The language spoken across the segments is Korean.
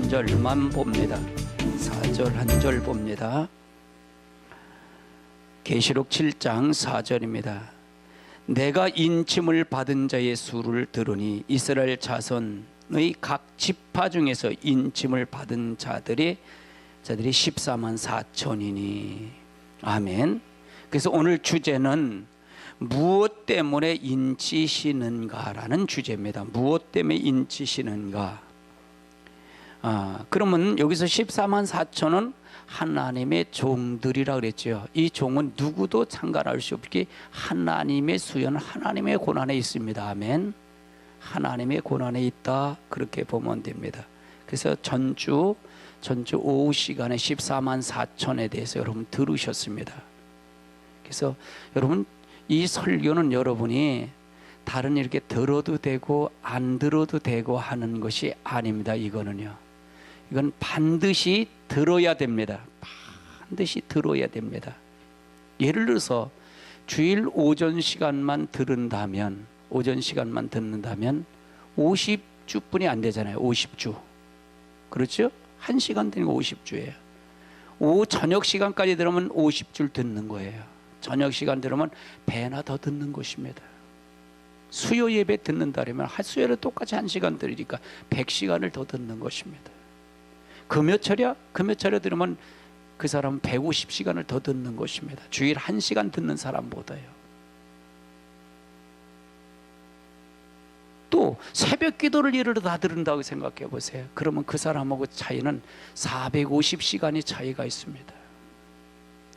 한 절만 봅니다. 4절 한 절 봅니다. 계시록 7장 4절입니다. 내가 인침을 받은 자의 수를 들으니 이스라엘 자손의 각 지파 중에서 인침을 받은 자들이 14만 4천이니. 아멘. 그래서 오늘 주제는 무엇 때문에 인치시는가라는 주제입니다. 무엇 때문에 인치시는가? 그러면 여기서 14만 4천은 하나님의 종들이라 그랬죠. 이 종은 누구도 상관할 수 없게 하나님의 수요는 하나님의 권한에 있습니다. 아멘. 하나님의 권한에 있다, 그렇게 보면 됩니다. 그래서 전주 오후 시간에 14만 4천에 대해서 여러분 들으셨습니다. 그래서 여러분 이 설교는 여러분이 다른 이렇게 들어도 되고 안 들어도 되고 하는 것이 아닙니다. 이건 반드시 들어야 됩니다. 반드시 들어야 됩니다. 예를 들어서 주일 오전 시간만 듣는다면 50주뿐이 안 되잖아요. 50주. 그렇죠? 1시간 되니까 50주예요. 오후 저녁 시간까지 들으면 50주를 듣는 거예요. 저녁 시간 들으면 배나 더 듣는 것입니다. 수요 예배 듣는다면 수요일에 똑같이 1시간 들으니까 100시간을 더 듣는 것입니다. 금요철에 들으면 그 사람은 150시간을 더 듣는 것입니다. 주일 1시간 듣는 사람보다요. 또 새벽 기도를 예를 들어 다 들은다고 생각해 보세요. 그러면 그 사람하고 차이는 450시간의 차이가 있습니다.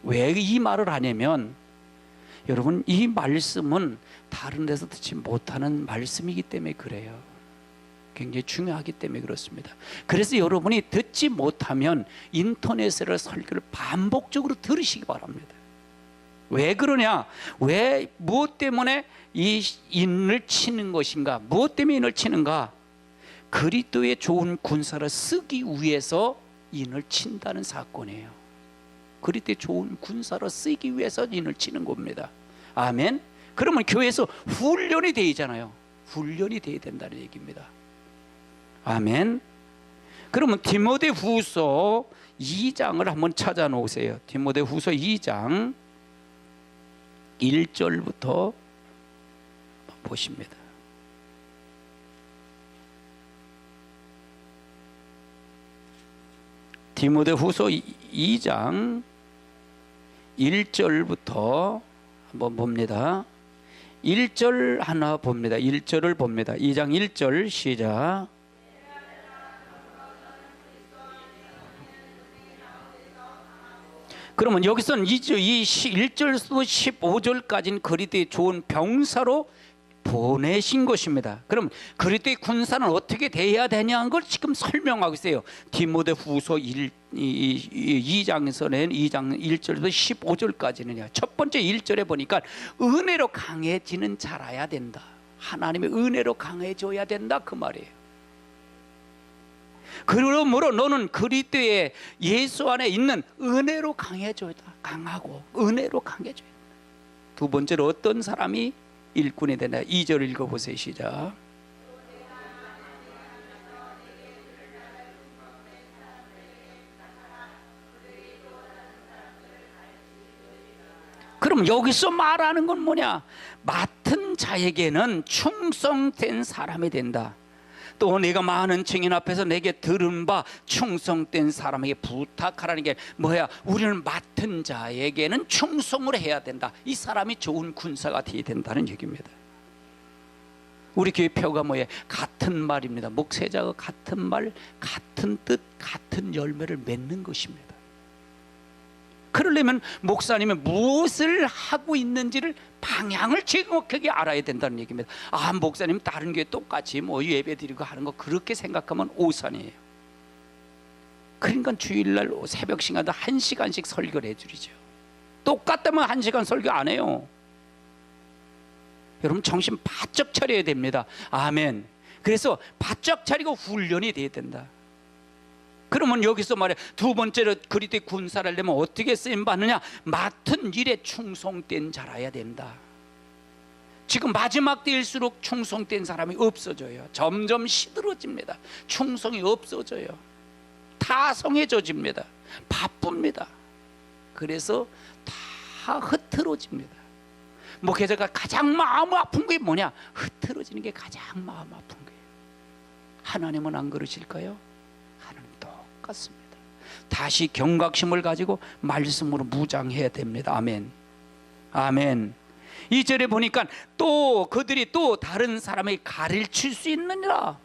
왜 이 말을 하냐면 여러분, 이 말씀은 다른 데서 듣지 못하는 말씀이기 때문에 그래요. 굉장히 중요하기 때문에 그렇습니다. 그래서 여러분이 듣지 못하면 인터넷으로 설교를 반복적으로 들으시기 바랍니다. 왜 그러냐? 무엇 때문에 이 인을 치는 것인가? 무엇 때문에 인을 치는가? 그리스도의 좋은 군사를 쓰기 위해서 인을 친다는 사건이에요. 그리스도의 좋은 군사로 쓰기 위해서 인을 치는 겁니다. 아멘. 그러면 교회에서 훈련이 되잖아요. 훈련이 돼야 된다는 얘기입니다. 아멘. 그러면 디모데후서 2장을 한번 찾아 놓으세요. 디모데후서 2장 1절부터 보십니다. 디모데후서 2장 1절부터 한번 봅니다. 1절 하나 봅니다. 1절을 봅니다. 2장 1절 시작. 그러면 여기서는 이 1절부터 15절까지는 그리스도의 좋은 병사로 보내신 것입니다. 그럼 그리스도의 군사는 어떻게 돼야 되냐는 걸 지금 설명하고 있어요. 디모데후서 2장에서는 2장 1절부터 15절까지는요. 첫 번째 1절에 보니까 은혜로 강해지는 자라야 된다. 하나님의 은혜로 강해져야 된다, 그 말이에요. 그러므로 너는 그리스도의 예수 안에 있는 은혜로 강해져야 된다. 강하고 은혜로 강해져야 된다. 두 번째로 어떤 사람이 일꾼이 되나? 2절 읽어보세요. 시작. 그럼 여기서 말하는 건 뭐냐? 맡은 자에게는 충성된 사람이 된다. 또 내가 많은 증인 앞에서 내게 들은 바 충성된 사람에게 부탁하라는 게 뭐야? 우리는 맡은 자에게는 충성을 해야 된다. 이 사람이 좋은 군사가 되어야 된다는 얘기입니다. 우리 교회 표가 뭐예요? 같은 말입니다. 목세자가 같은 말, 같은 뜻, 같은 열매를 맺는 것입니다. 그러려면 목사님이 무엇을 하고 있는지를 방향을 정확하게 알아야 된다는 얘기입니다. 목사님 다른 교회 똑같이 예배 드리고 하는 거 그렇게 생각하면 오산이에요. 그러니까 주일날 새벽 시간도 1시간씩 설교를 해주리죠. 똑같다면 1시간 설교 안 해요. 여러분 정신 바짝 차려야 됩니다. 아멘. 그래서 바짝 차리고 훈련이 돼야 된다. 그러면 여기서 말해 두 번째로 그리스도의 군사를 하려면 어떻게 쓰임 받느냐? 맡은 일에 충성된 자라야 된다. 지금 마지막 때일수록 충성된 사람이 없어져요. 점점 시들어집니다. 충성이 없어져요. 타성해져집니다. 바쁩니다. 그래서 다 흐트러집니다. 목회자가 가장 마음 아픈 게 뭐냐? 흐트러지는 게 가장 마음 아픈 거예요. 하나님은 안 그러실까요? 하나님 똑같습니다. 다시 경각심을 가지고 말씀으로 무장해야 됩니다. 아멘. 아멘. 2절에 보니까 또 그들이 또 다른 사람에게 가르칠 수 있느니라.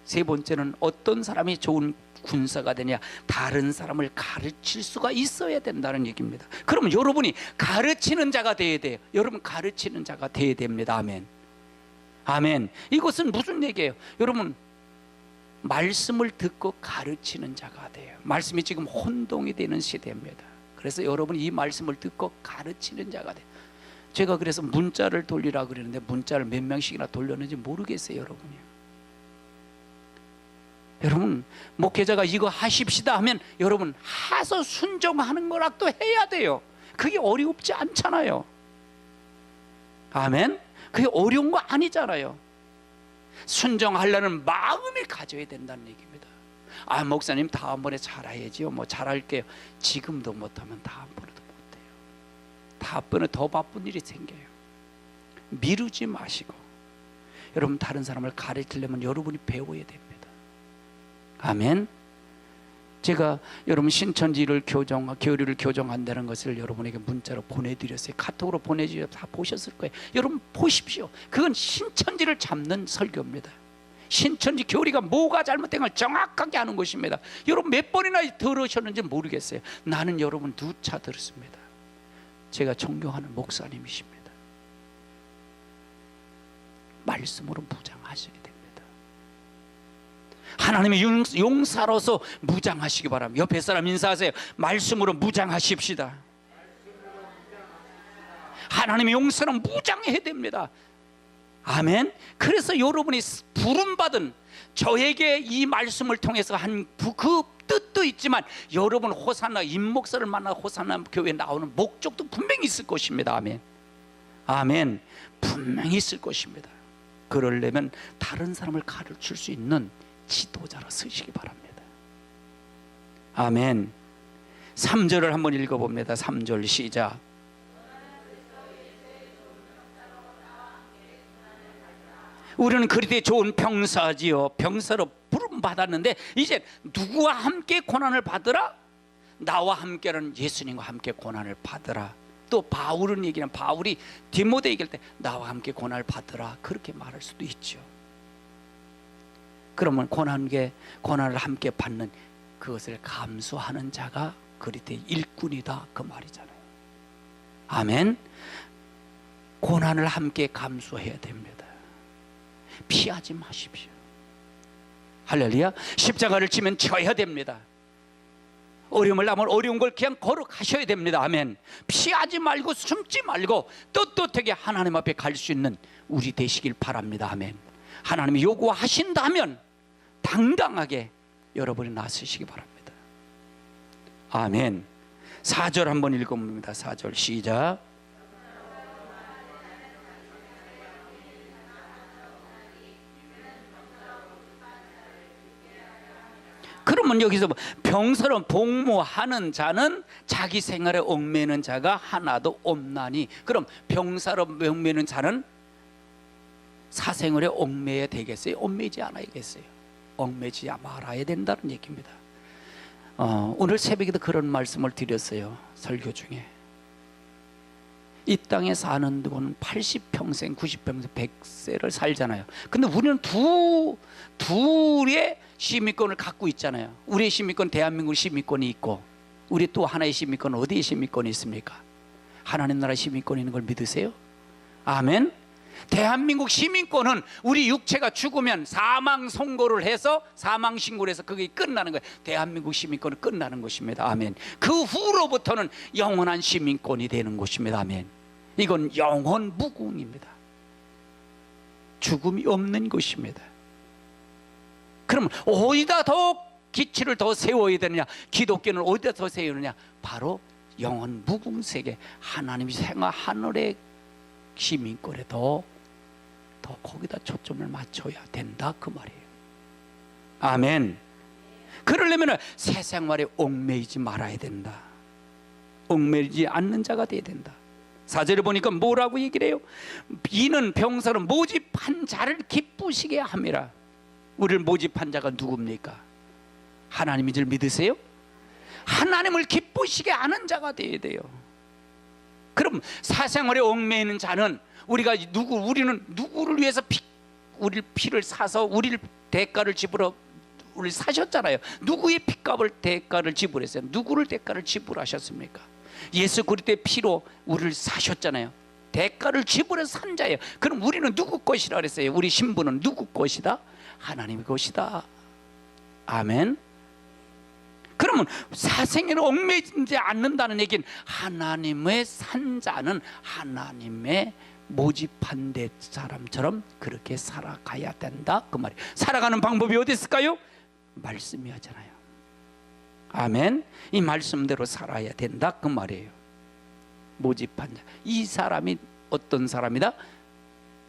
세 번째는 어떤 사람이 좋은 군사가 되냐? 다른 사람을 가르칠 수가 있어야 된다는 얘기입니다. 그러면 여러분이 가르치는 자가 되어야 돼요. 여러분 가르치는 자가 되어야 됩니다. 아멘. 아멘. 이것은 무슨 얘기예요? 여러분 말씀을 듣고 가르치는 자가 돼요. 말씀이 지금 혼동이 되는 시대입니다. 그래서 여러분이 이 말씀을 듣고 가르치는 자가 돼요. 제가 그래서 문자를 돌리라 그러는데 문자를 몇 명씩이나 돌렸는지 모르겠어요. 여러분 목회자가 이거 하십시다 하면 여러분 하서 순종하는 거라도 해야 돼요. 그게 어렵지 않잖아요. 아멘. 그게 어려운 거 아니잖아요. 순종하려는 마음을 가져야 된다는 얘기입니다. 아 목사님 다음번에 잘해야지요. 뭐 잘할게요. 지금도 못하면 다음번에도 못해요. 다음번에 더 바쁜 일이 생겨요. 미루지 마시고 여러분 다른 사람을 가르치려면 여러분이 배워야 됩니다. 아멘. 제가 여러분 신천지를 교리를 교정한다는 것을 여러분에게 문자로 보내드렸어요. 카톡으로 보내주셔서 다 보셨을 거예요. 여러분 보십시오. 그건 신천지를 잡는 설교입니다. 신천지 교리가 뭐가 잘못된 걸 정확하게 아는 것입니다. 여러분 몇 번이나 들으셨는지 모르겠어요. 나는 여러분 누차 들었습니다. 제가 존경하는 목사님이십니다. 말씀으로 무장하셔야 됩니다. 하나님의 용사로서 무장하시기 바랍니다. 옆에 사람 인사하세요. 말씀으로 무장하십시다. 하나님의 용사는 무장해야 됩니다. 아멘. 그래서 여러분이 부름받은 저에게 이 말씀을 통해서 한 그 뜻도 있지만 여러분 호산나 임목사를 만나 호산나 교회에 나오는 목적도 분명히 있을 것입니다. 아멘. 아멘. 분명히 있을 것입니다. 그러려면 다른 사람을 가르칠 수 있는 지도자로 서시기 바랍니다. 아멘. 3절을 한번 읽어봅니다. 3절 시작. 우리는 그리스도의 좋은 병사지요. 병사로 부름받았는데 이제 누구와 함께 고난을 받으라? 나와 함께는 예수님과 함께 고난을 받으라. 또 바울은 얘기는 바울이 디모데 얘기할 때 나와 함께 고난을 받으라 그렇게 말할 수도 있죠. 그러면 고난을 함께 받는 그것을 감수하는 자가 그리스도의 일꾼이다 그 말이잖아요. 아멘. 고난을 함께 감수해야 됩니다. 피하지 마십시오. 할렐루야. 십자가를 지면 져야 됩니다. 어려움을 나면 어려운 걸 그냥 걸어가셔야 됩니다. 아멘. 피하지 말고 숨지 말고 떳떳하게 하나님 앞에 갈 수 있는 우리 되시길 바랍니다. 아멘. 하나님이 요구하신다면 당당하게 여러분이 나서시기 바랍니다. 아멘. 4절 한번 읽어봅니다. 4절 시작. 그러면 여기서 병사로 복무하는 자는 자기 생활에 얽매는 자가 하나도 없나니, 그럼 병사로 얽매는 자는 사생활에 얽매야 되겠어요? 얽매지 않아야겠어요? 얽매지 말아야 된다는 얘기입니다. 오늘 새벽에도 그런 말씀을 드렸어요. 설교 중에 이 땅에 사는 동안 80평생, 90평생, 100세를 살잖아요. 근데 우리는 둘의 시민권을 갖고 있잖아요. 우리의 시민권, 대한민국 시민권이 있고, 우리 또 하나의 시민권은 어디에 시민권이 있습니까? 하나님 나라 시민권이 있는 걸 믿으세요? 아멘. 대한민국 시민권은 우리 육체가 죽으면 사망 선고를 해서, 사망 신고를 해서 그게 끝나는 거예요. 대한민국 시민권은 끝나는 것입니다. 아멘. 그 후로부터는 영원한 시민권이 되는 것입니다. 아멘. 이건 영원 무궁입니다. 죽음이 없는 것입니다. 그럼 어디다 더 기치를 더 세워야 되느냐? 기독교는 어디다 더 세우느냐? 바로 영원 무궁 세계, 하나님이 생하 하늘의 시민권에 더 거기다 초점을 맞춰야 된다 그 말이에요. 아멘. 그러려면 새 생활에 얽매이지 말아야 된다. 얽매이지 않는 자가 되어야 된다. 4절에 보니까 뭐라고 얘기를 해요? 이는 병사는 모집한 자를 기쁘시게 함이라. 우리를 모집한 자가 누굽니까? 하나님인 줄 믿으세요? 하나님을 기쁘시게 하는 자가 되어야 돼요. 그럼 사생활에 얽매이는 자는 우리는 누구를 위해서 우리 피를 사서 우리를 대가를 지불어 우리를 사셨잖아요. 누구의 피값을 대가를 지불했어요? 누구를 대가를 지불하셨습니까? 예수 그리스도의 피로 우리를 사셨잖아요. 대가를 지불해서 산 자예요. 그럼 우리는 누구 것이라 그랬어요? 우리 신분은 누구 것이다? 하나님의 것이다. 아멘. 그러면 사생활에 얽매이지 않는다는 얘기는 하나님의 산 자는 하나님의 모집한 데 사람처럼 그렇게 살아가야 된다 그 말이에요. 살아가는 방법이 어디 있을까요? 말씀이 하잖아요. 아멘. 이 말씀대로 살아야 된다 그 말이에요. 모집한 자, 이 사람이 어떤 사람이다?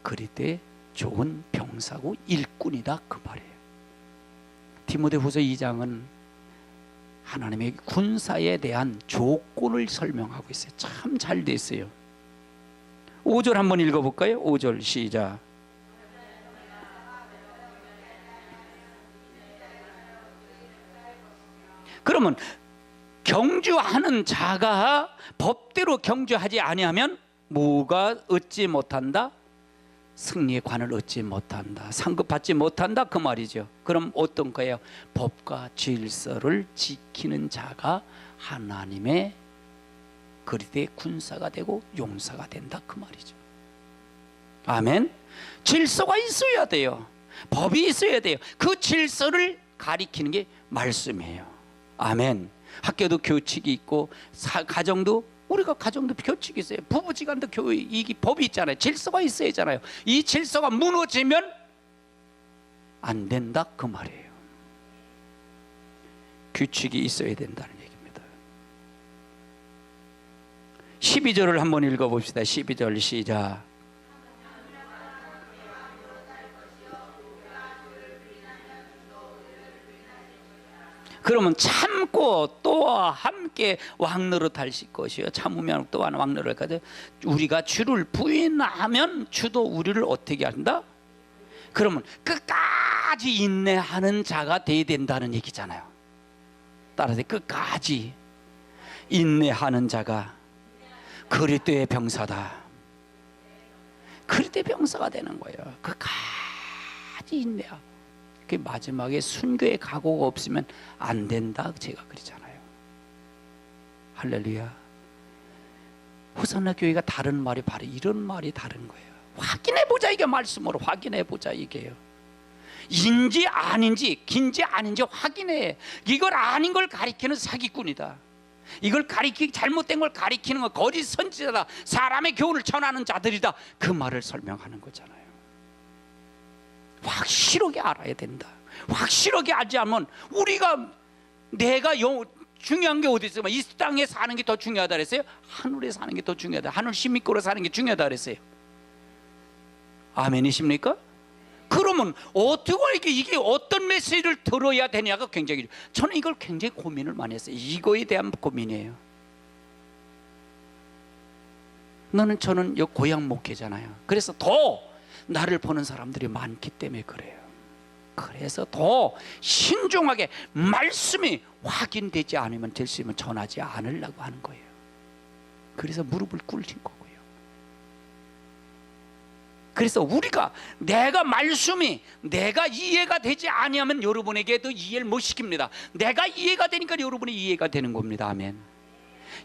그리스도의 좋은 병사고 일꾼이다 그 말이에요. 디모데후서 2장은 하나님의 군사에 대한 조건을 설명하고 있어요. 참 잘 돼 있어요. 5절 한번 읽어볼까요? 5절 시작. 그러면 경주하는 자가 법대로 경주하지 아니하면 뭐가 얻지 못한다? 승리의 관을 얻지 못한다. 상급 받지 못한다 그 말이죠. 그럼 어떤 거예요? 법과 질서를 지키는 자가 하나님의 그리스도의 군사가 되고 용사가 된다 그 말이죠. 아멘. 질서가 있어야 돼요. 법이 있어야 돼요. 그 질서를 가리키는 게 말씀이에요. 아멘. 학교도 교칙이 있고 가정도 우리가 가정도 교칙이 있어요. 부부지간도 이게 법이 있잖아요. 질서가 있어야 하잖아요. 이 질서가 무너지면 안 된다 그 말이에요. 규칙이 있어야 된다는 얘기입니다. 12절을 한번 읽어봅시다. 12절 시작. 그러면 참고 또한 함께 왕노릇하실 것이요. 참으면 또한 왕노릇할 것이요. 우리가 주를 부인하면 주도 우리를 어떻게 한다? 그러면 끝까지 인내하는 자가 돼야 된다는 얘기잖아요. 따라서 끝까지 인내하는 자가 그리스도의 병사다. 그리스도의 병사가 되는 거예요. 끝까지 인내하고. 그 마지막에 순교의 각오가 없으면 안 된다 제가 그러잖아요. 할렐루야. 호산나 교회가 다른 말이 바로 이런 말이 다른 거예요. 확인해보자 이게 말씀으로 확인해보자 이게요. 인지 아닌지 긴지 아닌지 확인해. 이걸 아닌 걸 가리키는 사기꾼이다. 이걸 잘못된 걸 가리키는 건 거짓 선지자다. 사람의 교훈을 전하는 자들이다. 그 말을 설명하는 거잖아요. 확실하게 알아야 된다. 확실하게 알지 않으면 내가 중요한 게 어디 있어요? 이 땅에 사는 게 더 중요하다 그랬어요? 하늘에 사는 게 더 중요하다. 하늘 시민권으로 사는 게 중요하다 그랬어요. 아멘이십니까? 그러면 어떻게 이게 어떤 메시지를 들어야 되냐가 굉장히, 저는 이걸 굉장히 고민을 많이 했어요. 이거에 대한 고민이에요. 저는 여 고향 목회잖아요. 그래서 더 나를 보는 사람들이 많기 때문에 그래요. 그래서 더 신중하게 말씀이 확인되지 않으면 될 수 있으면 전하지 않으려고 하는 거예요. 그래서 무릎을 꿇린 거고요. 그래서 내가 이해가 되지 아니하면 여러분에게도 이해를 못 시킵니다. 내가 이해가 되니까 여러분이 이해가 되는 겁니다. 아멘.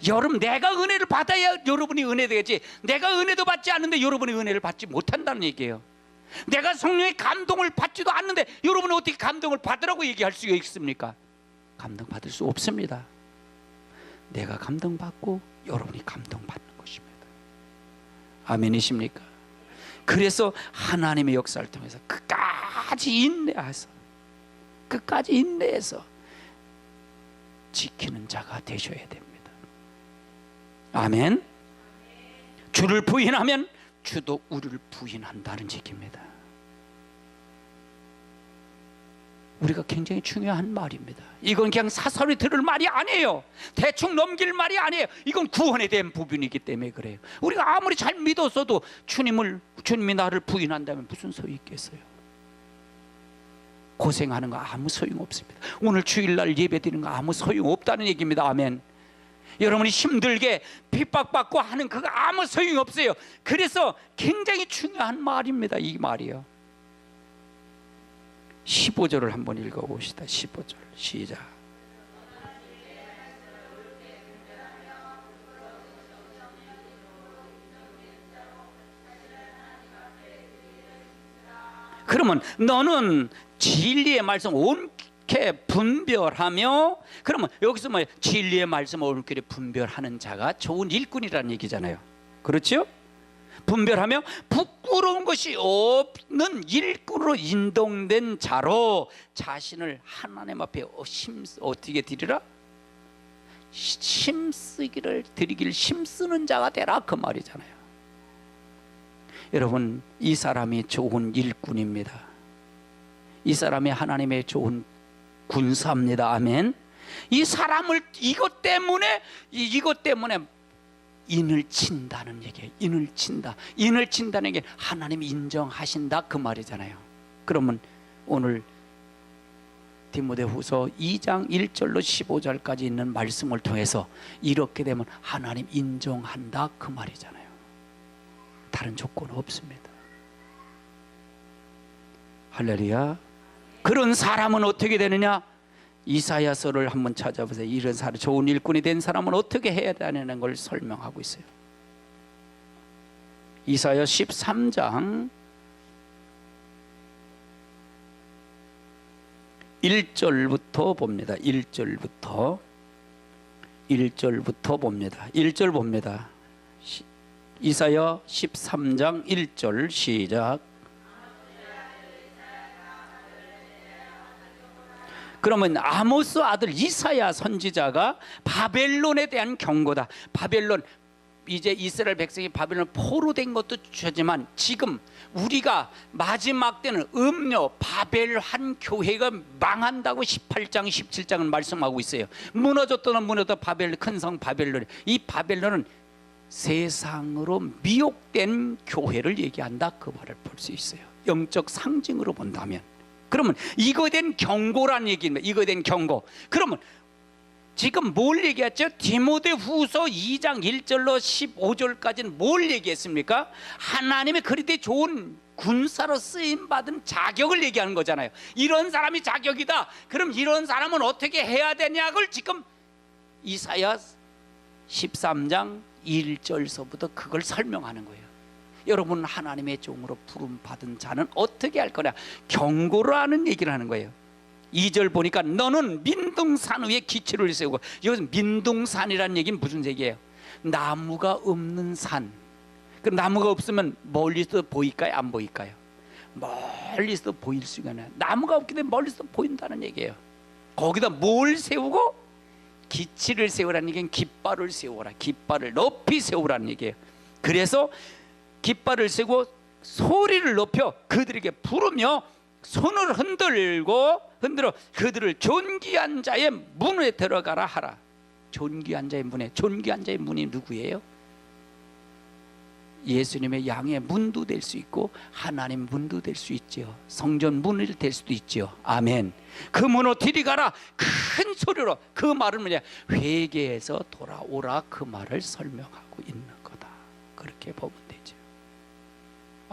여러분, 내가 은혜를 받아야 여러분이 은혜 되겠지. 내가 은혜도 받지 않는데 여러분이 은혜를 받지 못한다는 얘기예요. 내가 성령의 감동을 받지도 않는데 여러분은 어떻게 감동을 받으라고 얘기할 수가 있습니까? 감동 받을 수 없습니다. 내가 감동받고 여러분이 감동받는 것입니다. 아멘이십니까? 그래서 하나님의 역사를 통해서 끝까지 인내해서 지키는 자가 되셔야 됩니다. 아멘. 주를 부인하면 주도 우리를 부인한다는 얘기입니다. 우리가 굉장히 중요한 말입니다. 이건 그냥 사설이 들을 말이 아니에요. 대충 넘길 말이 아니에요. 이건 구원에 대한 부분이기 때문에 그래요. 우리가 아무리 잘 믿었어도 주님이 나를 부인한다면 무슨 소용이 있겠어요? 고생하는 거 아무 소용없습니다. 오늘 주일날 예배드리는 거 아무 소용없다는 얘기입니다. 아멘. 여러분이 힘들게 핍박받고 하는 그거 아무 소용이 없어요. 그래서 굉장히 중요한 말입니다. 이 말이요. 15절을 한번 읽어봅시다. 15절 시작. 그러면 너는 진리의 말씀 옳게 분별하며, 그러면 여기서 뭐 진리의 말씀을 옳게 분별하는 자가 좋은 일꾼이라는 얘기잖아요. 그렇죠? 분별하며 부끄러운 것이 없는 일꾼으로 인동된 자로 자신을 하나님 앞에 어떻게 드리라? 드리길 힘쓰는 자가 되라, 그 말이잖아요. 여러분, 이 사람이 좋은 일꾼입니다. 이 사람이 하나님의 좋은 군사입니다. 아멘. 이 사람을 이것 때문에 인을 친다는 얘기예요. 인을 친다는 게 하나님이 인정하신다, 그 말이잖아요. 그러면 오늘 디모데후서 2장 1절로 15절까지 있는 말씀을 통해서 이렇게 되면 하나님 인정한다, 그 말이잖아요. 다른 조건은 없습니다. 할렐루야. 그런 사람은 어떻게 되느냐? 이사야서를 한번 찾아보세요. 이런 사람, 좋은 일꾼이 된 사람은 어떻게 해야 되는 걸 설명하고 있어요. 이사야 13장 1절부터 봅니다. 1절부터 봅니다. 1절 봅니다. 이사야 13장 1절 시작. 그러면 아모스 아들 이사야 선지자가 바벨론에 대한 경고다. 바벨론, 이제 이스라엘 백성이 바벨론 포로된 것도 좋지만 지금 우리가 마지막 때는 바벨한 교회가 망한다고 18장 17장은 말씀하고 있어요. 무너졌던 바벨, 큰 성 바벨론. 이 바벨론은 세상으로 미혹된 교회를 얘기한다, 그 말을 볼 수 있어요. 영적 상징으로 본다면. 그러면 이거에 대한 경고란 얘기입니다. 이거에 대한 경고. 그러면 지금 뭘 얘기했죠? 디모데후서 2장 1절로 15절까지는 뭘 얘기했습니까? 하나님의 그리되 좋은 군사로 쓰임받은 자격을 얘기하는 거잖아요. 이런 사람이 자격이다. 그럼 이런 사람은 어떻게 해야 되냐를 지금 이사야 13장 1절서부터 그걸 설명하는 거예요. 여러분, 하나님의 종으로 부름받은 자는 어떻게 할 거냐? 경고를 하는 얘기를 하는 거예요. 2절 보니까 너는 민둥산 위에 기초를 세우고, 이것은 민둥산이라는 얘기는 무슨 얘기예요? 나무가 없는 산. 그 나무가 없으면 멀리서 보일까요? 안 보일까요? 멀리서 보일 수가 있나요? 나무가 없기 때문에 멀리서 보인다는 얘기예요. 거기다 뭘 세우고? 기치를 세우라는 얘기는 깃발을 세우라. 깃발을 높이 세우라는 얘기예요. 그래서 깃발을 세고 소리를 높여 그들에게 부르며 손을 흔들어 그들을 존귀한 자의 문에 들어가라 하라. 존귀한 자의 문이 누구예요? 예수님의 양의 문도 될 수 있고 하나님 문도 될 수 있죠. 성전 문이 될 수도 있죠. 아멘. 그 문으로 들이가라. 큰 소리로. 그 말은 뭐냐? 회개해서 돌아오라. 그 말을 설명하고 있는 거다. 그렇게 보면 되죠.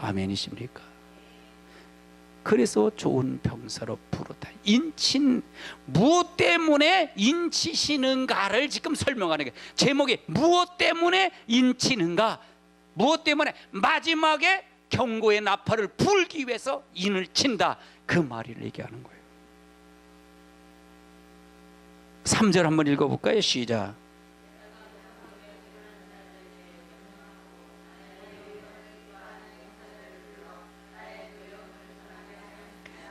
아멘이십니까? 그래서 좋은 병사로 부르다. 무엇 때문에 인치시는가를 지금 설명하는 게, 제목이 무엇 때문에 인치는가, 무엇 때문에 마지막에 경고의 나팔을 불기 위해서 인을 친다, 그 말을 얘기하는 거예요. 3절 한번 읽어볼까요? 시작.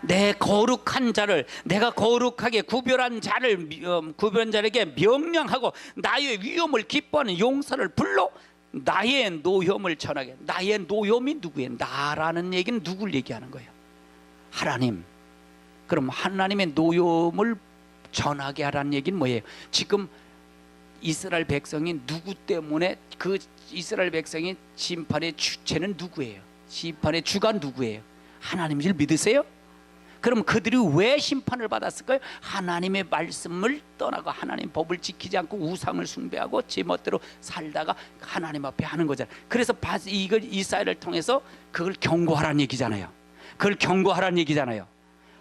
내 거룩한 자를, 내가 거룩하게 구별한 자에게 명령하고 나의 위엄을 기뻐하는 용사를 불러 나의 노염을 전하게. 나의 노염이 누구예요? 나라는 얘기는 누굴 얘기하는 거예요? 하나님. 그럼 하나님의 노염을 전하게 하라는 얘기는 뭐예요? 지금 이스라엘 백성이 누구 때문에, 그 이스라엘 백성이 심판의 주체는 누구예요? 심판의 주가 누구예요? 하나님인 줄 믿으세요? 그럼 그들이 왜 심판을 받았을까요? 하나님의 말씀을 떠나고 하나님 법을 지키지 않고 우상을 숭배하고 제멋대로 살다가 하나님 앞에 하는 거잖아요. 그래서 이걸 이사야를 통해서 그걸 경고하라는 얘기잖아요. 그걸 경고하라는 얘기잖아요.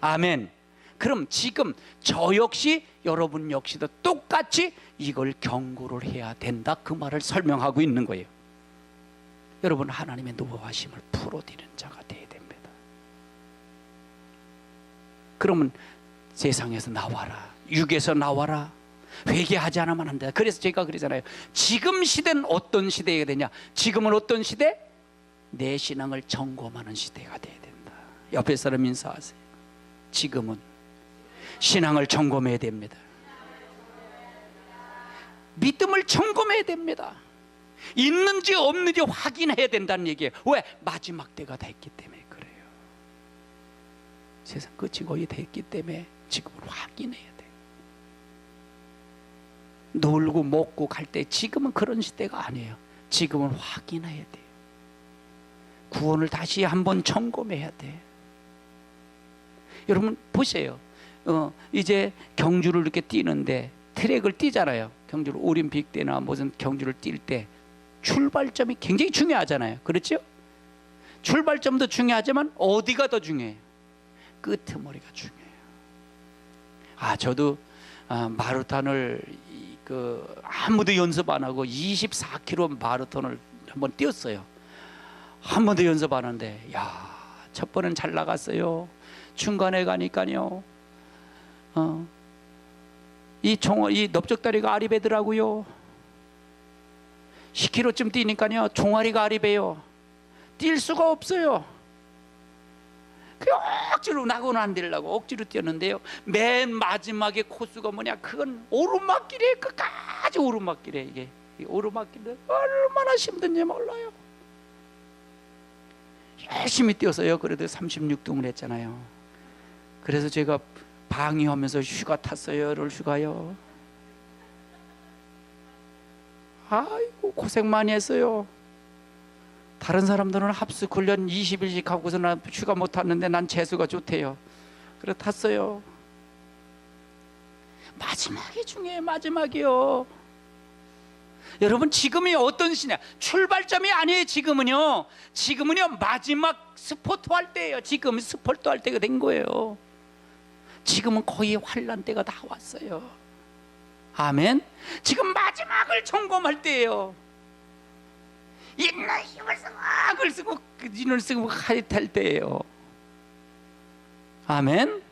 아멘. 그럼 지금 저 역시 여러분 역시도 똑같이 이걸 경고를 해야 된다, 그 말을 설명하고 있는 거예요. 여러분, 하나님의 노하심을 풀어드리는 자가 되어야 됩니다. 그러면 세상에서 나와라, 육에서 나와라, 회개하지 않으면 안 된다. 그래서 제가 그러잖아요. 지금 시대는 어떤 시대가 되냐? 지금은 어떤 시대? 내 신앙을 점검하는 시대가 되어야 된다. 옆에 사람 인사하세요. 지금은 신앙을 점검해야 됩니다. 믿음을 점검해야 됩니다. 있는지 없는지 확인해야 된다는 얘기예요. 왜? 마지막 때가 됐기 때문에 그래요. 세상 끝이 거의 됐기 때문에 지금은 확인해야 돼요. 놀고 먹고 갈 때 지금은 그런 시대가 아니에요. 지금은 확인해야 돼요. 구원을 다시 한번 점검해야 돼. 여러분 보세요. 이제 경주를 이렇게 뛰는데 트랙을 뛰잖아요. 경주를 올림픽 때나 무슨 경주를 뛸 때 출발점이 굉장히 중요하잖아요. 그렇죠? 출발점도 중요하지만 어디가 더 중요해요? 끄트머리가 중요해요. 저도 마라톤을 아무도 연습 안 하고 24km 마라톤을 한번 뛰었어요. 한 번도 연습 안 하는데, 첫 번은 잘 나갔어요. 중간에 가니까요, 이 넓적다리가 아리배더라고요. 10km쯤 뛰니까요, 종아리가 아리배요. 뛸 수가 없어요. 그 억지로 낙오는 안 되려고 억지로 뛰었는데요, 맨 마지막에 코스가 뭐냐? 그건 오르막길이에요. 끝까지 오르막길이에요. 이게 오르막길은 얼마나 힘든지 몰라요. 열심히 뛰었어요. 그래도 36등을 했잖아요. 그래서 제가 방위하면서 휴가 탔어요. 열흘 휴가요. 아이고 고생 많이 했어요. 다른 사람들은 합숙 훈련 20일씩 하고서 난 휴가 못 탔는데 난 재수가 좋대요. 그래 탔어요. 마지막이 중요해요. 마지막이요. 여러분, 지금이 어떤 시냐? 출발점이 아니에요. 지금은요 마지막 스포트 할 때예요. 지금 스포트 할 때가 된 거예요. 지금은 거의 환란 때가 다 왔어요. 아멘. 지금 마지막을 점검할 때예요. 있는 힘을 쓰고 악을 쓰고 눈을 쓰고 하릿할 때예요. 아멘.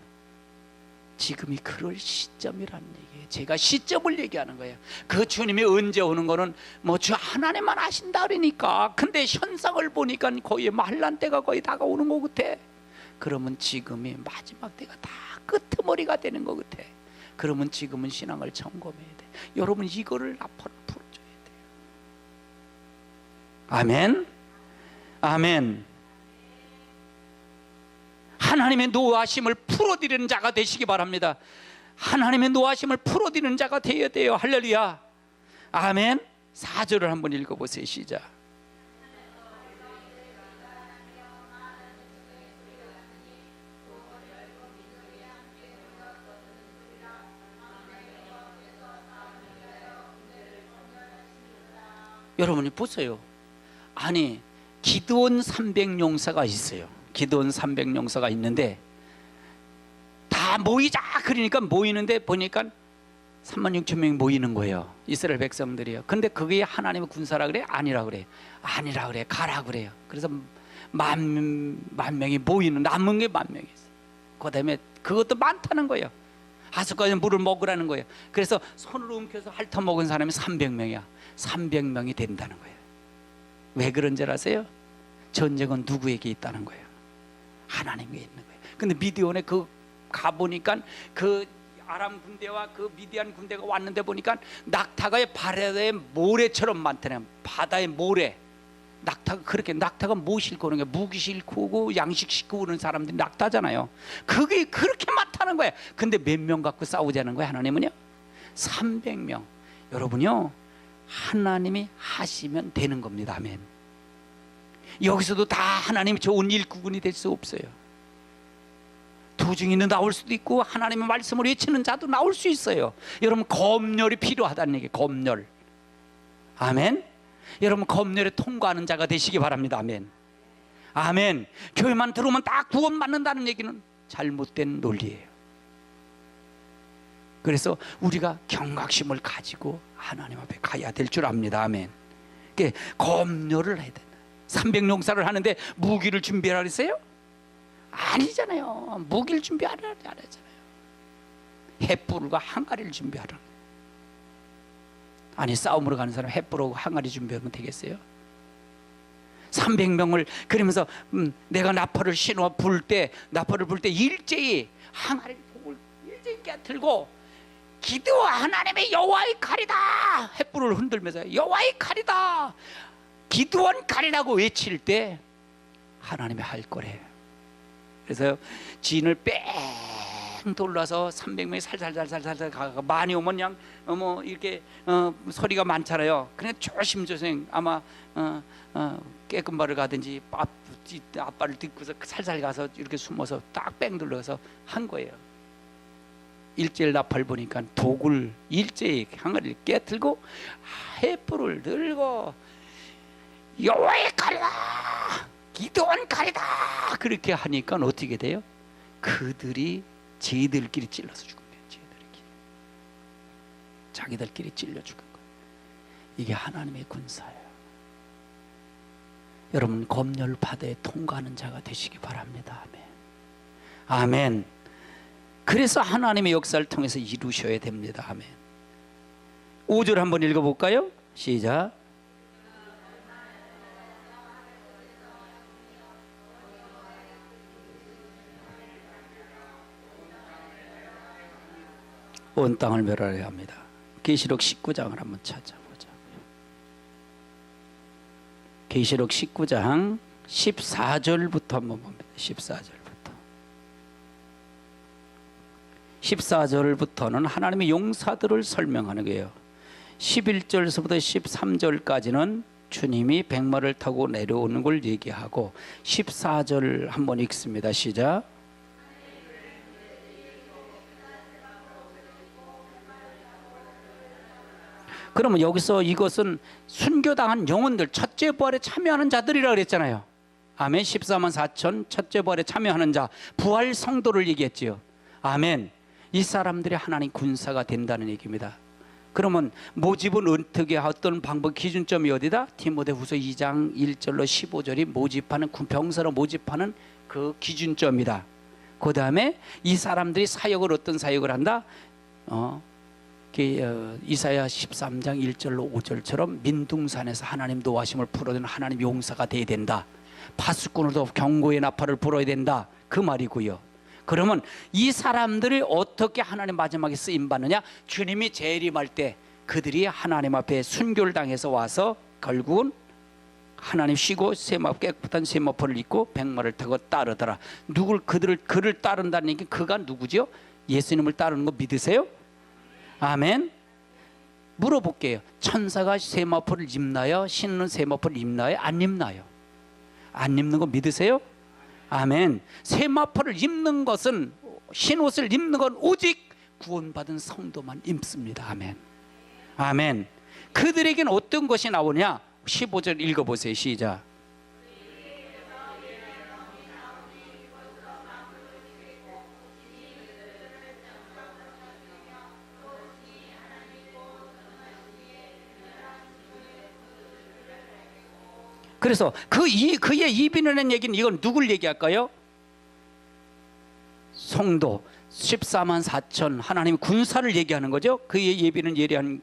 지금이 그럴 시점이라는 얘기예요. 제가 시점을 얘기하는 거예요. 그 주님이 언제 오는 거는 주 하나님만 아신다 그러니까. 근데 현상을 보니까 거의 환란 때가 거의 다가오는 것 같아. 그러면 지금이 마지막 때가 다 끄트머리가 되는 것 같아. 그러면 지금은 신앙을 점검해야 돼. 여러분, 이거를 앞으로 풀어줘야 돼요. 아멘. 아멘. 하나님의 노하심을 풀어드리는 자가 되시기 바랍니다. 하나님의 노하심을 풀어드리는 자가 되어야 돼요. 할렐루야. 아멘. 4절을 한번 읽어보세요. 시작. 여러분이 보세요. 아니, 기드온 300용사가 있어요. 기드온 300용사가 있는데 다 모이자 그러니까 모이는데 보니까 36,000명이 모이는 거예요. 이스라엘 백성들이요. 근데 그게 하나님의 군사라 그래? 아니라 그래. 아니라 그래. 가라 그래요. 그래서 만 명이 모이는, 남은 게 10,000명이 있어요. 그 다음에 그것도 많다는 거예요. 하숫가에 물을 먹으라는 거예요. 그래서 손으로 움켜서 핥아 먹은 사람이 300명이야. 300명이 된다는 거예요. 왜 그런 줄 아세요? 전쟁은 누구에게 있다는 거예요? 하나님께 있는 거예요. 근데 미디온에 가보니까 그 아람 군대와 그 미디안 군대가 왔는데 보니까 낙타가 바다의 모래처럼 많다네요. 바다의 모래. 낙타가 그렇게, 낙타가 뭐 싣고 오는 게 무기 싣고 오고 양식 싣고 오는 사람들이 낙타잖아요. 그게 그렇게 많다는 거예요. 근데 몇 명 갖고 싸우자는 거예요, 하나님은요? 300명. 여러분요, 하나님이 하시면 되는 겁니다. 아멘. 여기서도 다 하나님이 좋은 일꾼이 될 수 없어요. 도중이는 나올 수도 있고 하나님의 말씀을 외치는 자도 나올 수 있어요. 여러분, 검열이 필요하다는 얘기예요. 검열. 아멘. 여러분, 검열에 통과하는 자가 되시기 바랍니다. 아멘. 아멘. 교회만 들어오면 다 구원받는다는 얘기는 잘못된 논리예요. 그래서 우리가 경각심을 가지고 하나님 앞에 가야 될 줄 압니다. 아멘. 그러니까 검열을 해야 된다. 300용사를 하는데 무기를 준비하라 그랬어요? 아니잖아요. 무기를 준비하라 안 하잖아요. 횃불과 항아리를 준비하라. 아니, 싸움으로 가는 사람 횃불하고 항아리 준비하면 되겠어요? 300명을 그러면서 내가 나팔을 신어 불 때, 나팔을 불 때 일제히 항아리 독을 일제히 깨틀고 기드와 하나님의 여호와의 칼이다, 횃불을 흔들면서 여호와의 칼이다, 기드원 칼이라고 외칠 때 하나님이 할 거래요. 그래서 진을 뺑 돌려서 300명이 살살살살살 가가 많이 오면 그냥 뭐 이렇게 소리가 많잖아요. 그냥 조심조심 아마 깨끗바를 가든지 아빠를 듣고서 살살 가서 이렇게 숨어서 딱 뺑 돌려서 한 거예요. 일제일 나팔 보니까 독을 일제히 항아리를 깨틀고 횃불을 들고 여호와의 칼이다, 기드온 칼이다, 그렇게 하니까 어떻게 돼요? 그들이 쟤들끼리 찔러서 죽은 거예요. 쟤들끼리, 자기들끼리 찔려 죽은 거예요. 이게 하나님의 군사예요. 여러분, 검열 바다에 통과하는 자가 되시기 바랍니다. 아멘. 아멘. 그래서 하나님의 역사를 통해서 이루셔야 됩니다. 아멘. 5절 한번 읽어볼까요? 시작. 온 땅을 멸하려 합니다. 계시록 19장을 한번 찾아보자고요. 계시록 19장 14절부터 한번 봅니다. 14절부터는 하나님의 용사들을 설명하는 거예요. 11절서부터 13절까지는 주님이 백마를 타고 내려오는 걸 얘기하고 14절 한번 읽습니다. 시작. 그러면 여기서 이것은 순교당한 영혼들, 첫째 부활에 참여하는 자들이라 그랬잖아요. 아멘. 14만 4천 첫째 부활에 참여하는 자, 부활 성도를 얘기했지요. 아멘. 이 사람들이 하나님 군사가 된다는 얘기입니다. 그러면 모집은 어떻게, 어떤 방법, 기준점이 어디다? 디모데후서 2장 1절로 15절이 모집하는, 병사로 모집하는 그 기준점이다. 그 다음에 이 사람들이 사역을, 어떤 사역을 한다? 이사야 13장 1절로 5절처럼 민둥산에서 하나님 노하심을 풀어주는 하나님 용사가 돼야 된다. 파수꾼으로도 경고의 나팔을 불어야 된다, 그 말이고요. 그러면 이 사람들이 어떻게 하나님 마지막에 쓰임받느냐? 주님이 재림할 때 그들이 하나님 앞에 순교를 당해서 와서 결국은 하나님 쉬고 깨끗한 세마포를 입고 백마를 타고 따르더라. 그를 따른다는 얘기, 그가 누구죠? 예수님을 따르는 거 믿으세요? 아멘. 물어볼게요. 천사가 세마포를 입나요? 신는 세마포를 입나요? 안 입나요? 안 입는 거 믿으세요? 아멘. 세마포를 입는 것은, 흰옷을 입는 건 오직 구원받은 성도만 입습니다. 아멘. 아멘. 그들에게는 어떤 것이 나오냐? 15절 읽어보세요. 시작. 그래서 그의 이비는 얘기는, 이건 누굴 얘기할까요? 성도 14만 4천 하나님의 군사를 얘기하는 거죠. 그의 예비는 예리한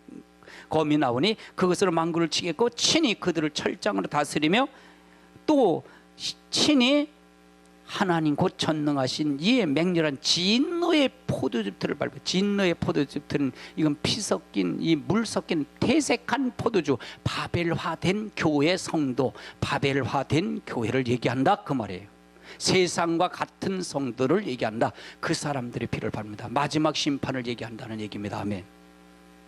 검이 나오니 그것으로 만군을 치겠고 친히 그들을 철장으로 다스리며 또 친히 하나님 곧 전능하신 이의 맹렬한 진노의 포도즙들을 밟아. 진노의 포도즙들은 이건 피 섞인 이 물 섞인 퇴색한 포도주, 바벨화된 교회 성도, 바벨화된 교회를 얘기한다 그 말이에요. 세상과 같은 성도를 얘기한다. 그 사람들의 피를 밟는다. 마지막 심판을 얘기한다는 얘기입니다. 아멘.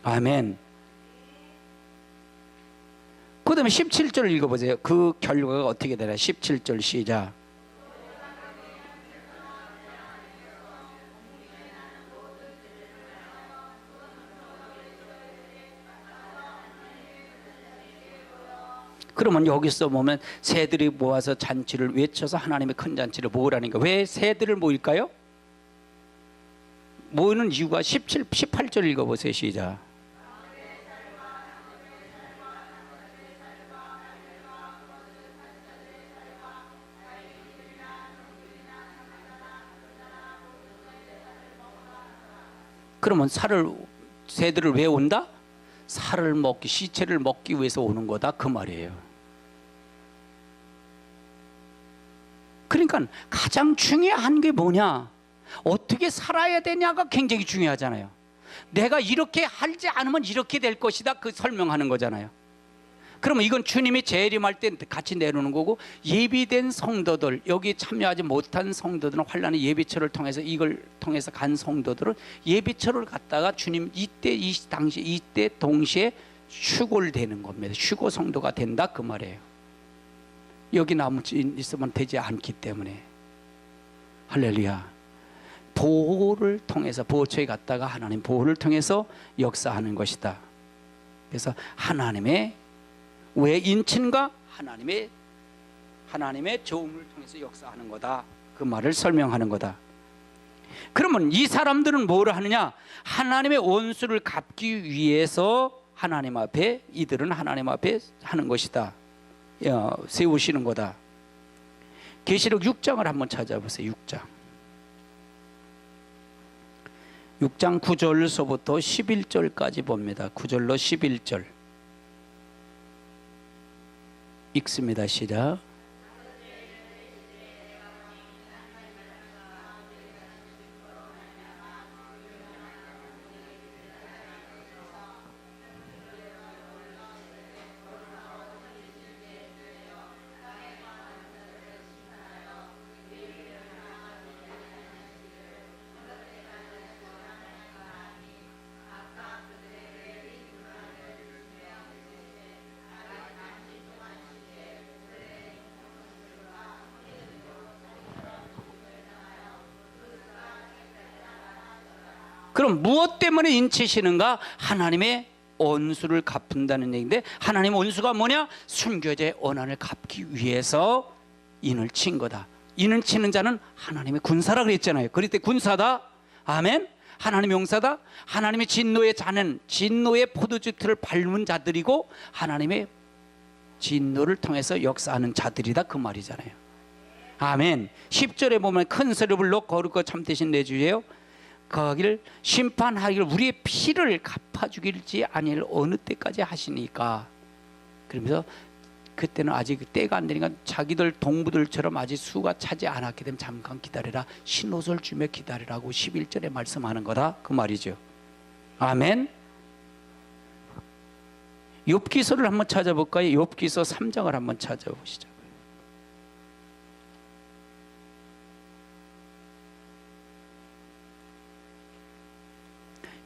아멘. 그 다음에 17절 읽어보세요. 그 결과가 어떻게 되나. 17절 시작. 그러면 여기서 보면 새들이 모아서 잔치를 외쳐서 하나님의 큰 잔치를 모으라니까. 왜 새들을 모일까요? 모이는 이유가 18절 읽어보세요. 시작. 그러면 새들을 왜 온다? 살을 먹기, 시체를 먹기 위해서 오는 거다 그 말이에요. 그러니까 가장 중요한 게 뭐냐? 어떻게 살아야 되냐가 굉장히 중요하잖아요. 내가 이렇게 하지 않으면 이렇게 될 것이다 그 설명하는 거잖아요. 그러면 이건 주님이 재림할 때 같이 내놓는 거고, 예비된 성도들, 여기 참여하지 못한 성도들은 환난의 예비처를 통해서 이걸 통해서 간 성도들은 예비처를 갖다가 주님 이때 이 당시 이때 동시에 휴고를 되는 겁니다. 휴고 성도가 된다 그 말이에요. 여기 남아 있으면 되지 않기 때문에. 할렐루야. 보호를 통해서 보호처에 갔다가 하나님 보호를 통해서 역사하는 것이다. 그래서 하나님의 왜 인친과 하나님의 도움을 통해서 역사하는 거다 그 말을 설명하는 거다. 그러면 이 사람들은 뭘 하느냐? 하나님의 원수를 갚기 위해서 하나님 앞에 이들은 하나님 앞에 하는 것이다. 세우시는 거다. 계시록 6장을 한번 찾아보세요. 6장 9절서부터 11절까지 봅니다. 9절로 11절 읽습니다. 시작. 그럼 무엇 때문에 인치시는가? 하나님의 원수를 갚는다는 얘기인데, 하나님의 원수가 뭐냐? 순교자의 원한을 갚기 위해서 인을 친 거다. 인을 치는 자는 하나님의 군사라 그랬잖아요. 그럴 때 군사다. 아멘. 하나님의 용사다. 하나님의 진노의 자는 진노의 포도주틀을 밟은 자들이고 하나님의 진노를 통해서 역사하는 자들이다 그 말이잖아요. 아멘. 10절에 보면 큰 소리를 불러 거룩하고 참되신 내 주예요, 거기를 심판하기를 우리의 피를 갚아주길지 아니를 어느 때까지 하시니까. 그러면서 그때는 아직 때가 안 되니까 자기들 동부들처럼 아직 수가 차지 않았기 때문에 잠깐 기다리라, 신옷을 주며 기다리라고 11절에 말씀하는 거다 그 말이죠. 아멘. 욥기서를 한번 찾아볼까요? 욥기서 3장을 한번 찾아보시죠.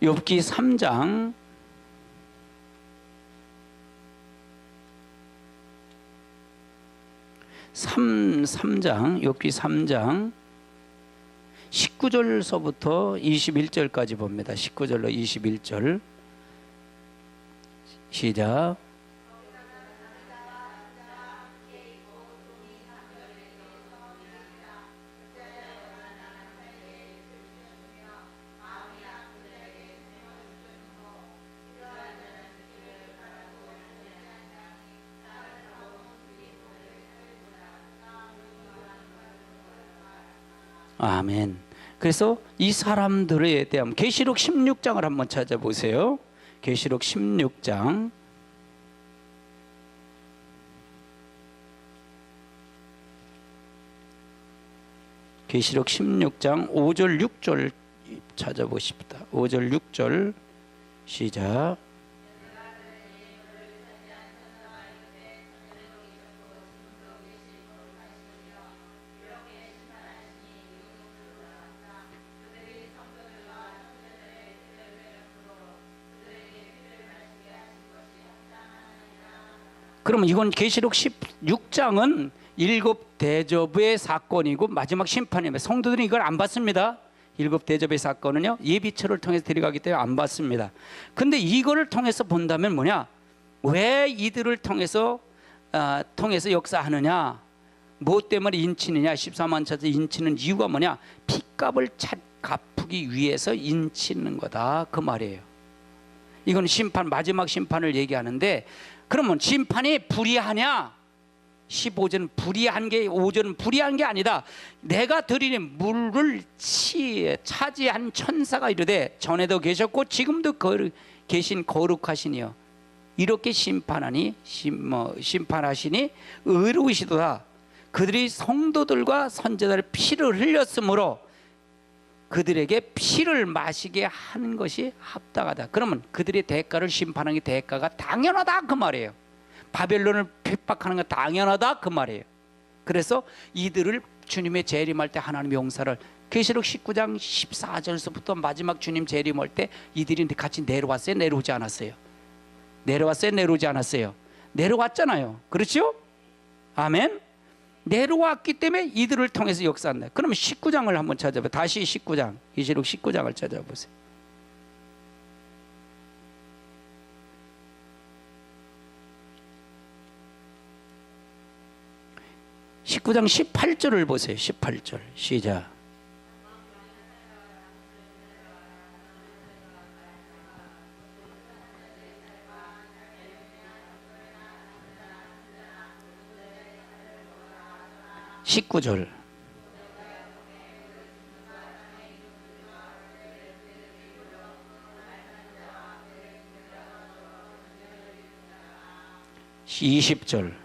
욥기 3장 3장 욥기 3장 19절서부터 21절까지 봅니다. 19절로 21절 시작. 아멘. 그래서 이 사람들에 대한 계시록 16장을 한번 찾아보세요. 계시록 16장 계시록 16장 5절 6절 찾아보십시다. 5절 6절 시작. 그러면 이건 계시록 16장은 일곱 대접의 사건이고 마지막 심판입니다. 성도들은 이걸 안 받습니다. 일곱 대접의 사건은요, 예비처를 통해서 데려가기 때문에 안 받습니다. 근데 이거를 통해서 본다면 뭐냐? 왜 이들을 통해서 역사하느냐? 무엇 때문에 인치느냐? 14만 차서 인치는 이유가 뭐냐? 핏값을 갚기 위해서 인치는 거다, 그 말이에요. 이건 심판, 마지막 심판을 얘기하는데, 그러면 심판이 불의하냐? 15절 불의한 게, 5절은 불의한 게 아니다. 내가 드리는 물을 차지한 천사가 이르되 전에도 계셨고 지금도 계신 거룩하시니요, 이렇게 심판하시니 의로우시도다. 그들이 성도들과 선지자들의 피를 흘렸으므로 그들에게 피를 마시게 하는 것이 합당하다. 그러면 그들의 대가를 심판하는 게 대가가 당연하다, 그 말이에요. 바벨론을 핍박하는 건 당연하다, 그 말이에요. 그래서 이들을 주님의 재림할 때 하나님의 용사를, 계시록 19장 14절서부터 마지막 주님 재림할 때 이들이 같이 내려왔어요, 내려오지 않았어요? 내려왔어요, 내려오지 않았어요? 내려왔잖아요. 그렇죠? 아멘. 내려왔기 때문에 이들을 통해서 역사한다. 그러면 19장을 한번 찾아봐요. 다시 19장, 계시록 19장을 찾아보세요. (19장) 18절을 보세요. 18절 시작. (19절) (20절)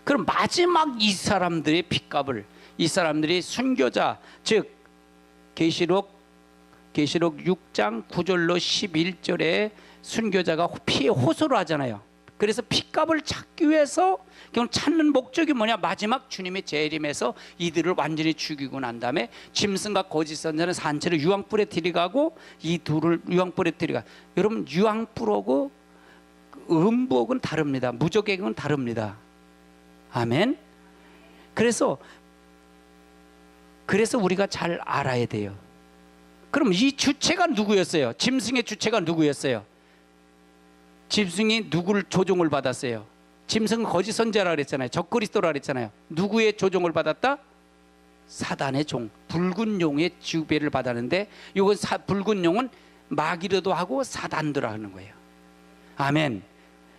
그럼 마지막 이 사람들의 핏값을, 이 사람들이 순교자, 즉 계시록 6장 9절로 11절에 순교자가 피에 호소를 하잖아요. 그래서 핏값을 찾기 위해서 그냥 찾는 목적이 뭐냐? 마지막 주님의 재림에서 이들을 완전히 죽이고 난 다음에 짐승과 거짓 선자는 산채를 유황불에 들이가고, 이 둘을 유황불에 들이가. 여러분, 유황불하고 음부옥은 다릅니다. 무적액은 다릅니다. 아멘. 그래서 우리가 잘 알아야 돼요. 그럼 이 주체가 누구였어요? 짐승의 주체가 누구였어요? 짐승이 누구를 조종을 받았어요? 짐승은 거짓 선지자라 그랬잖아요. 적그리스도라 그랬잖아요. 누구의 조종을 받았다? 사단의 종, 붉은 용의 지배를 받았는데, 이건 붉은 용은 마귀로도 하고 사단도라 하는 거예요. 아멘.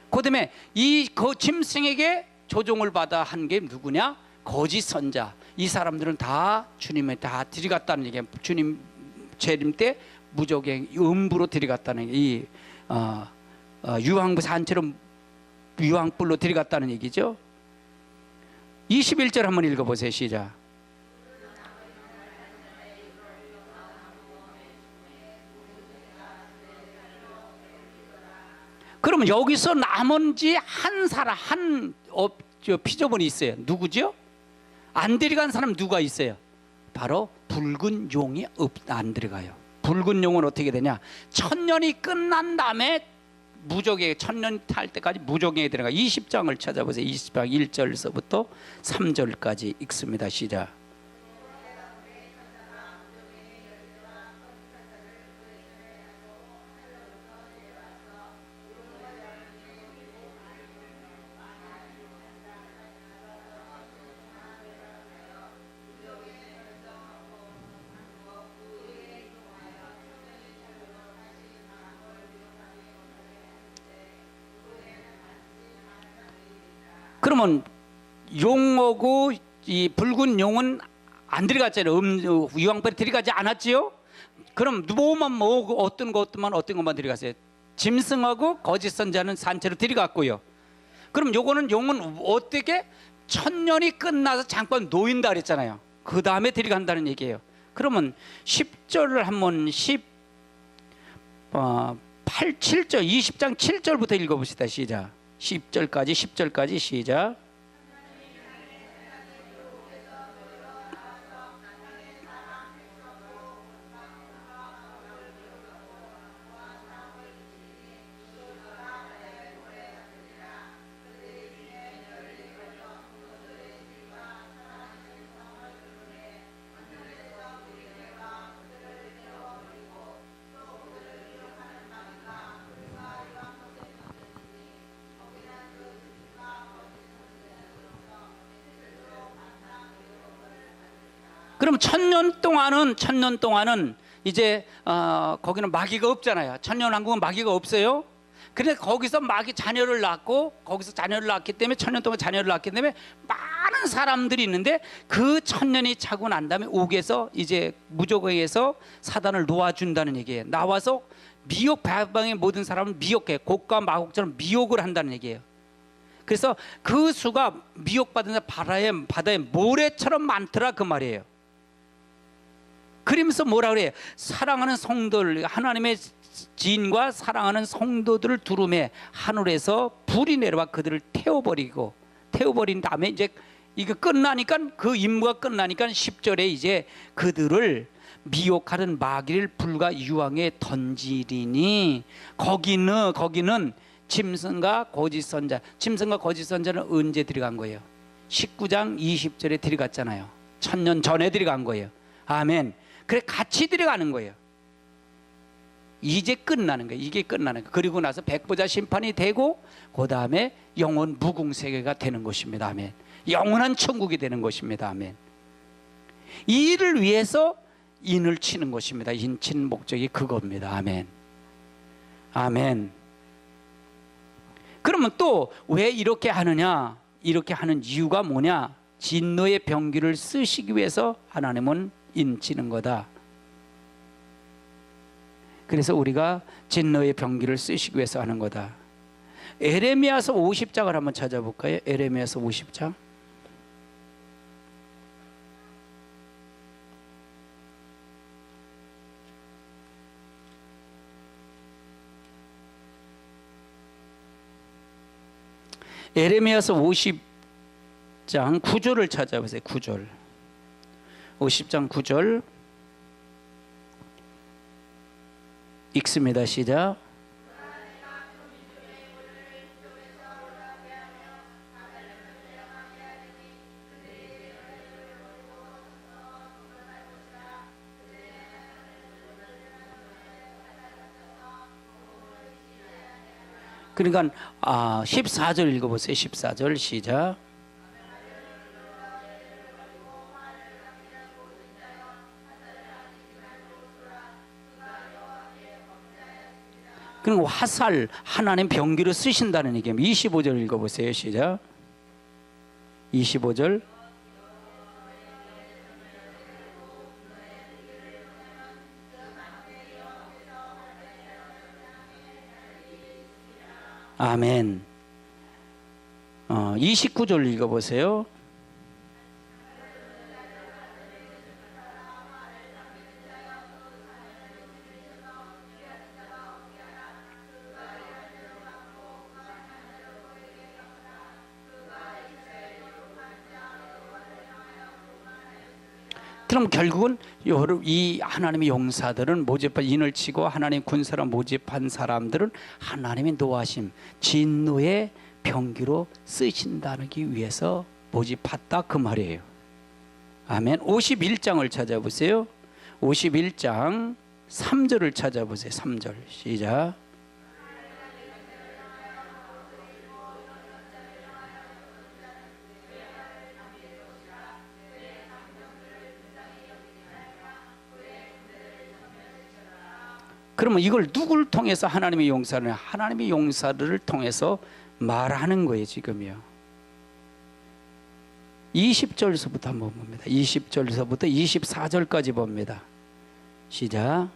그다음에 이 짐승에게 조종을 받아 한 게 누구냐? 거짓 선자. 이 사람들은 다 주님에 다 들이갔다는 얘기예요. 주님 재림 때 무적의 음부로 들이갔다는, 이 유황부 산채로 유황불로 들이갔다는 얘기죠. 21절 한번 읽어보세요. 시작. 그러면 여기서 남은 지 한 사람, 피조물이 있어요. 누구죠? 안 들어간 사람 누가 있어요? 바로 붉은 용이 안 들어가요. 붉은 용은 어떻게 되냐? 천년이 끝난 다음에 무적에, 천년 탈 때까지 무적에 들어가. 20장을 찾아보세요. 20장 1절서부터 3절까지 읽습니다. 시작. 그러면 용하고 이 붉은 용은 안 들어갔잖아요. 유황불에 들어가지 않았지요? 그럼 뭐만 어떤 것만 들어갔어요? 짐승하고 거짓 선자는 산채로 들어갔고요. 그럼 요거는 용은 어떻게 천년이 끝나서 잠깐 놓인다 그랬잖아요. 그 다음에 들어간다는 얘기예요. 그러면 10절을 한번 7절 20장 7절부터 읽어봅시다. 시작. 10절까지 시작. 그럼 천년 동안은 이제 거기는 마귀가 없잖아요. 천년왕국은 마귀가 없어요. 그래서 거기서 마귀 자녀를 낳고 거기서 자녀를 낳기 때문에 천년 동안 자녀를 낳기 때문에 많은 사람들이 있는데 그 천년이 차고 난 다음에 옥에서 이제 무조건에서 사단을 놓아준다는 얘기예요. 나와서 미혹 바방의 모든 사람을 미혹해. 곡과 마곡처럼 미혹을 한다는 얘기예요. 그래서 그 수가 미혹받은 바다의 모래처럼 많더라 그 말이에요. 그러면서 뭐라 그래요? 사랑하는 성도들, 하나님의 지인과 사랑하는 성도들을 두루매 하늘에서 불이 내려와 그들을 태워버린 다음에 이제 이거 끝나니까 그 임무가 끝나니까 10절에 이제 그들을 미혹하는 마귀를 불과 유황에 던지리니 거기는 짐승과 거짓 선자는 언제 들어간 거예요? 19장 20절에 들어갔잖아요. 천년 전에 들어간 거예요. 아멘. 그래 같이 들어가는 거예요. 이제 끝나는 거예요. 이게 끝나는 거예요. 그리고 나서 백보자 심판이 되고 그 다음에 영원 무궁세계가 되는 것입니다. 아멘. 영원한 천국이 되는 것입니다. 아멘. 이 일을 위해서 인을 치는 것입니다. 인 치는 목적이 그겁니다. 아멘. 아멘. 그러면 또 왜 이렇게 하느냐? 이렇게 하는 이유가 뭐냐? 진노의 병기를 쓰시기 위해서 하나님은 인치는 거다. 그래서 우리가 진노의 병기를 쓰시기 위해서 하는 거다. 에레미야서 50장을 한번 찾아볼까요? 에레미야서 50장. 에레미야서 50장 9절을 찾아보세요. 9절. 50장 9절 읽습니다. 시작. 그러니까 14절 읽어보세요. 14절 시작. 그리고 화살 하나님 병기로 쓰신다는 얘기입니다. 25절 읽어보세요. 시작. 25절. 아멘. 29절 읽어보세요. 그럼 결국은 이 하나님의 용사들은 모집한 인을 치고 하나님 군사를 모집한 사람들은 하나님의 노하심 진노의 병기로 쓰신다기 위해서 모집했다 그 말이에요. 아멘. 51장을 찾아보세요. 51장 3절을 찾아보세요. 3절 시작. 그러면 이걸 누구를 통해서 하나님의 용사들을 통해서 말하는 거예요. 지금요. 20절서부터 한번 봅니다. 20절서부터 24절까지 봅니다. 시작.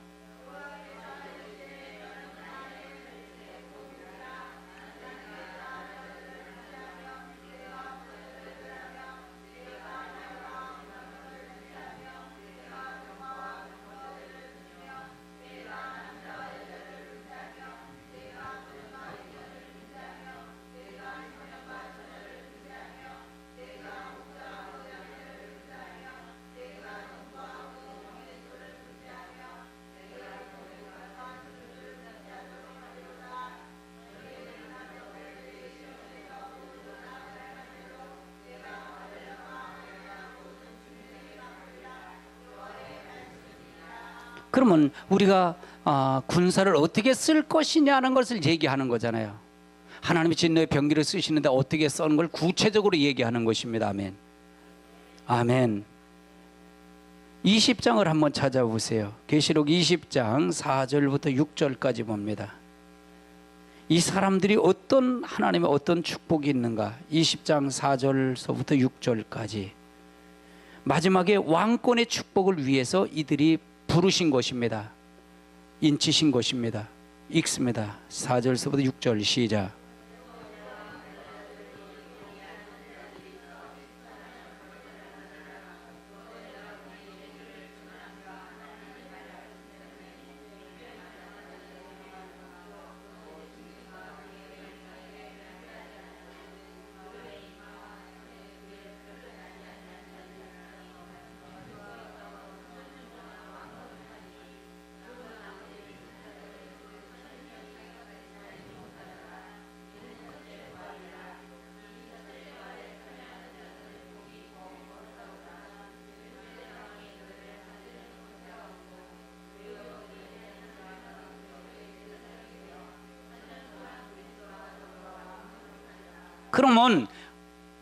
그러면 우리가 군사를 어떻게 쓸 것이냐는 것을 얘기하는 거잖아요. 하나님이 진노의 병기를 쓰시는데 어떻게 쓰는 걸 구체적으로 얘기하는 것입니다. 아멘. 아멘. 20장을 한번 찾아보세요. 계시록 20장 4절부터 6절까지 봅니다. 이 사람들이 어떤 하나님의 어떤 축복이 있는가. 20장 4절서부터 6절까지 마지막에 왕권의 축복을 위해서 이들이 부르신 것입니다. 인치신 것입니다. 읽습니다. 4절서부터 6절 시작. 그러면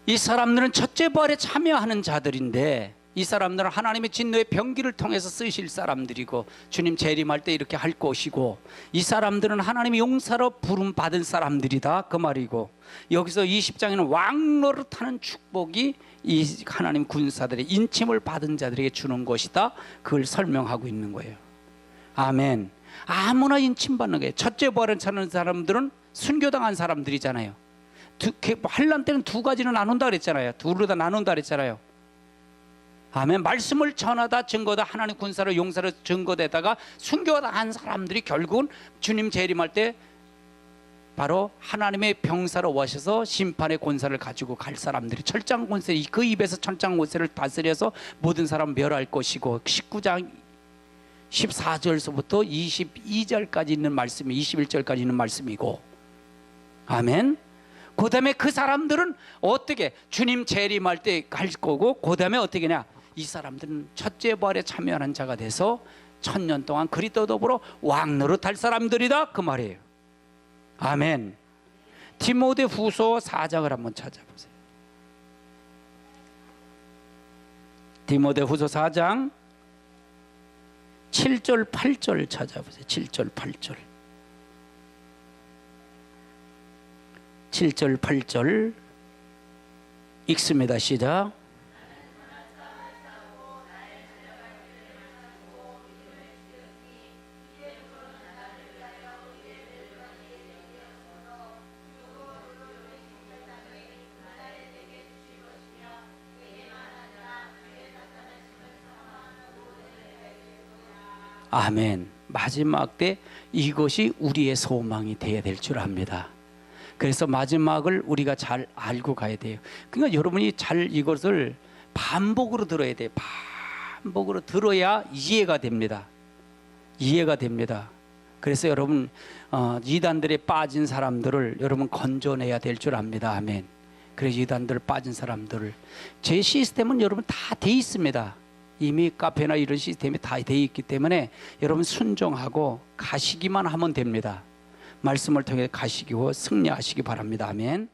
이 사람들은 첫째 부활에 참여하는 자들인데 이 사람들은 하나님의 진노의 병기를 통해서 쓰실 사람들이고 주님 재림할 때 이렇게 할 것이고 이 사람들은 하나님의 용사로 부름받은 사람들이다 그 말이고 여기서 20장에는 왕노릇하는 축복이 이 하나님 군사들의 인침을 받은 자들에게 주는 것이다 그걸 설명하고 있는 거예요. 아멘. 아무나 인침받는 거예요. 첫째 부활을 찾는 사람들은 순교당한 사람들이잖아요. 환난 때는 두 가지로 나눈다 그랬잖아요. 둘로 다 나눈다 그랬잖아요. 아멘. 말씀을 전하다 증거다 하나님 군사로 용사로 증거되다가 순교당한 사람들이 결국은 주님 재림할 때 바로 하나님의 병사로 오셔서 심판의 권세를 가지고 갈 사람들이 철장 권세 그 입에서 철장 권세를 다스려서 모든 사람 멸할 것이고 19장 14절서부터 22절까지 있는 말씀이 21절까지 있는 말씀이고 아멘. 그 다음에 그 사람들은 어떻게 주님 재림할 때 갈 거고 그 다음에 어떻게 하냐 이 사람들은 첫째 부활에 참여하는 자가 돼서 1000년 동안 그리스도 더불어 왕노릇할 사람들이다 그 말이에요. 아멘. 디모데후서 4장을 한번 찾아보세요. 디모데후서 4장 7절 8절 찾아보세요. 7절 8절 7절 8절 읽습니다. 시작. 아멘. 마지막 때 이것이 우리의 소망이 되어야 될 줄 압니다. 그래서 마지막을 우리가 잘 알고 가야 돼요. 그러니까 여러분이 잘 이것을 반복으로 들어야 돼요. 반복으로 들어야 이해가 됩니다. 이해가 됩니다. 그래서 여러분 이단들에 빠진 사람들을 여러분 건져내야 될 줄 압니다. 아멘. 그래서 이단들 빠진 사람들을 제 시스템은 여러분 다 돼 있습니다. 이미 카페나 이런 시스템이 다 돼 있기 때문에 여러분 순종하고 가시기만 하면 됩니다. 말씀을 통해 가시고 승리하시기 바랍니다. 아멘.